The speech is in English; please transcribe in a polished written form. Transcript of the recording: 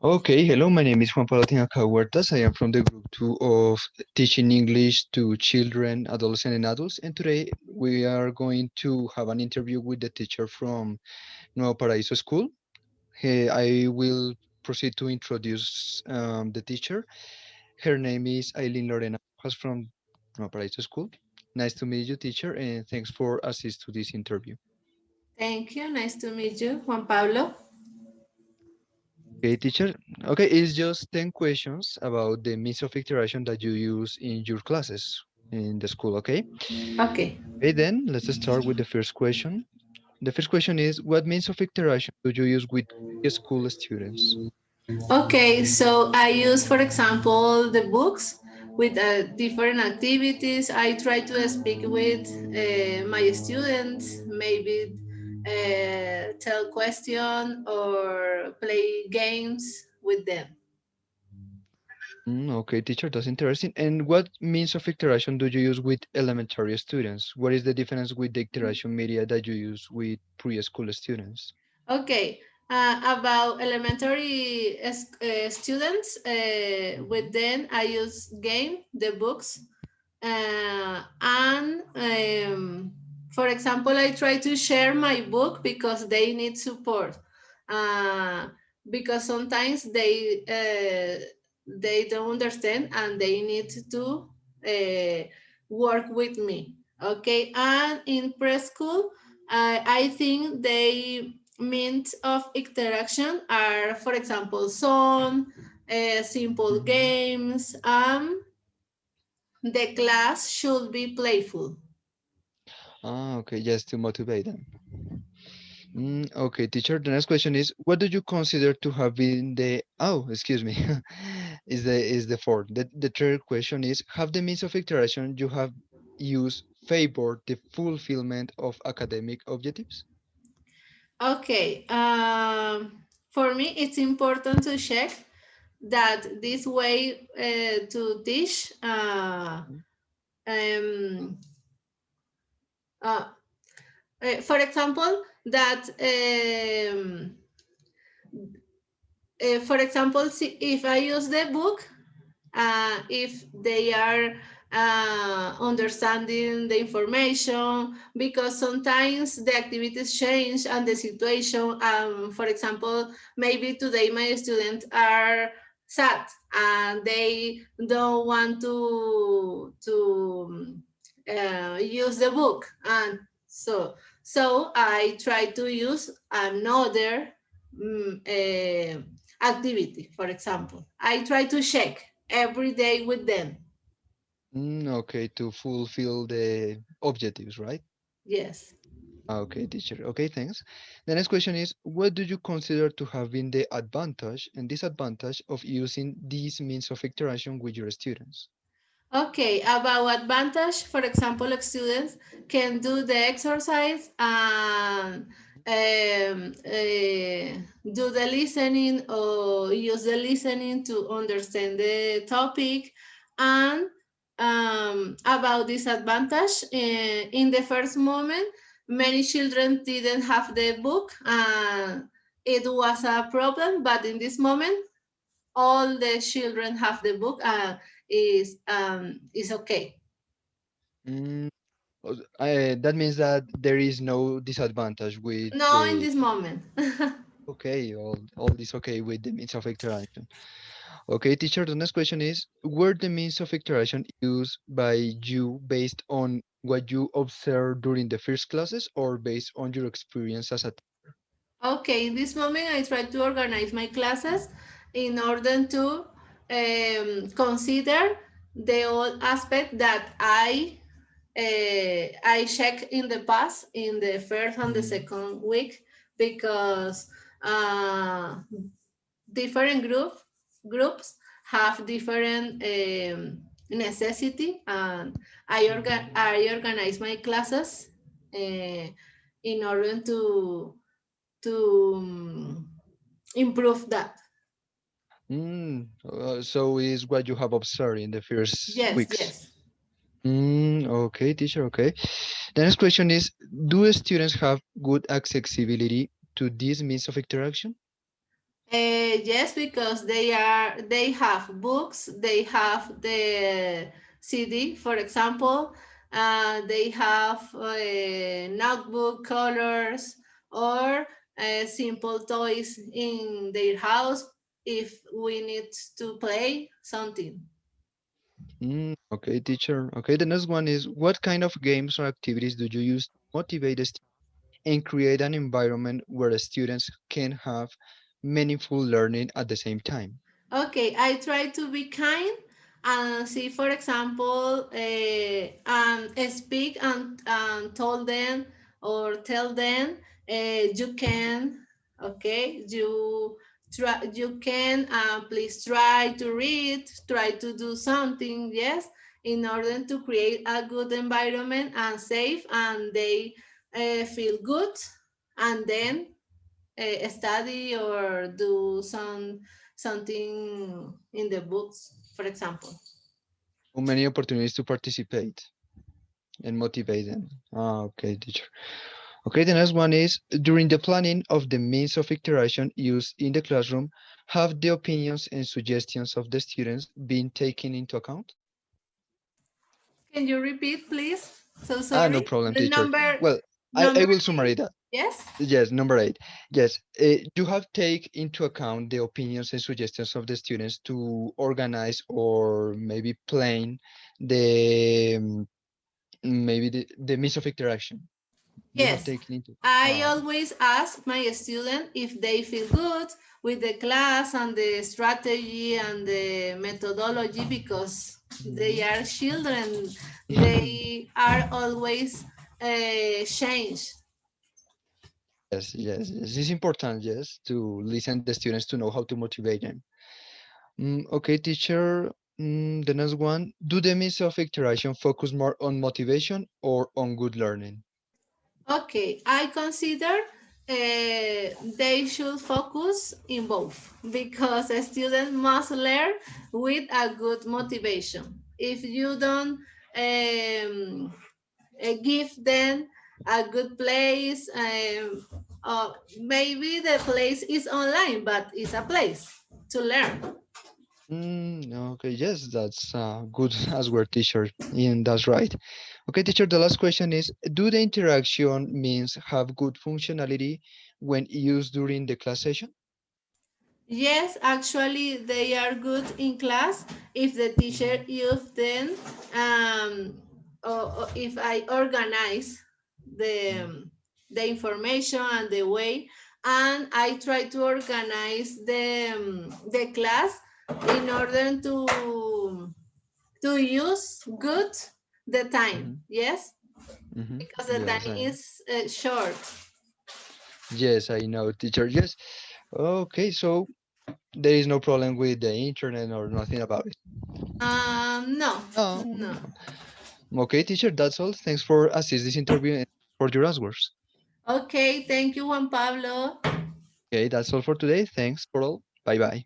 Okay, hello, my name is Juan Pablo Tinjaca. I am from the group 2 of teaching English to children, adolescents, and adults. And today we are going to have an interview with the teacher from Nuevo Paraíso School. I will proceed to introduce the teacher. Her name is Aileen Lorena, who's from Nuevo Paraíso School. Nice to meet you, teacher, and thanks for assist to this interview. Thank you. Nice to meet you, Juan Pablo. Okay, teacher. Okay, it's just 10 questions about the means of interaction that you use in your classes in the school, okay? Okay. Okay, then let's start with the first question. The first question is, what means of interaction do you use with school students? Okay, so I use, for example, the books with different activities. I try to speak with my students, maybe tell question or play games with them. Okay, teacher, that's interesting. And what means of interaction do you use with elementary students? What is the difference with the interaction media that you use with preschool students? Okay, about elementary students, with Mhm. them I use game, the books, and for example, I try to share my book because they need support. Uh, because sometimes they don't understand and they need to work with me. Okay, and in preschool, I think they means of interaction are, for example, song, simple games. The class should be playful. Okay, just to motivate them. Okay, teacher. The next question is, what do you consider to have been the? Oh, excuse me, is the fourth. The third question is, have the means of interaction you have used favored the fulfillment of academic objectives? Okay. For me, it's important to check that this way to teach. Um, uh, for example, that for example, if I use the book, if they are understanding the information, because sometimes the activities change and the situation. For example, maybe today my students are sad and they don't want to use the book, and so I try to use another activity. For example, I try to check every day with them. Okay, to fulfill the objectives, right? Yes. Okay, teacher. Okay, thanks. The next question is, what do you consider to have been the advantage and disadvantage of using these means of interaction with your students? Okay, about advantage, for example, students can do the exercise and do the listening or use the listening to understand the topic. And about disadvantage, in the first moment, many children didn't have the book and it was a problem, but in this moment, all the children have the book and is okay. Mm, that means that there is no disadvantage with No, in the this moment. okay, all this okay with the means of interaction. Okay, teacher, the next question is, were the means of interaction used by you based on what you observed during the first classes or based on your experience as a Okay, in this moment I try to organize my classes in order to consider the all aspect that I check in the past in the first and the second week, because uh, different groups have different necessity, and I organize my classes uh, in order to improve that. So is what you have observed in the first Yes, weeks. yes. Okay, teacher, okay. The next question is, do students have good accessibility to these means of interaction? Yes, because they have books, they have the CD, for example, they have notebook colors or simple toys in their house if we need to play something. Okay, teacher. Okay, the next one is what kind of games or activities do you use to motivate the students and create an environment where the students can have meaningful learning at the same time? Okay, I try to be kind and see, for example, speak and told them or tell them you can, okay, you can please try to read, try to do something, yes, in order to create a good environment and safe, and they feel good, and then study or do something in the books, for example. So many opportunities to participate and motivate them. Okay, teacher. Okay, the next one is during the planning of the means of interaction used in the classroom, have the opinions and suggestions of the students been taken into account? Can you repeat, please? So No sorry. problem, The teacher. number Well, I number will 8. summarize that. Yes. Yes, number 8. Yes, you have take into account the opinions and suggestions of the students to organize or maybe plan the maybe the means of interaction. You have Yes. taken into. I always ask my students if they feel good with the class and the strategy and the methodology because they Mhm. are children. They are always changed. Yes, yes, yes. It's important, yes, to listen the students to know how to motivate them. Okay, teacher. The next one. Do the means of interaction focus more on motivation or on good learning? Okay, I consider they should focus in both because a student must learn with a good motivation. If you don't give them a good place, maybe the place is online, but it's a place to learn. Okay, yes, that's good as word, teacher, and that's right. Okay, teacher, the last question is, do the interaction means have good functionality when used during the class session? Yes, actually, they are good in class if the teacher Mhm, use them. Or if I organize mhm, the information and the way, and I try to organize the class in order to use good the time. mhm, Yes, mhm. because the Yes, time is short. yes, I know, teacher. Yes. Okay, so there is no problem with the internet or nothing about it. No, No, no. no. Okay, teacher, that's all. Thanks for assist this interview and for your answers. Okay, thank you, Juan Pablo. Okay, that's all for today. Thanks for all. Bye bye.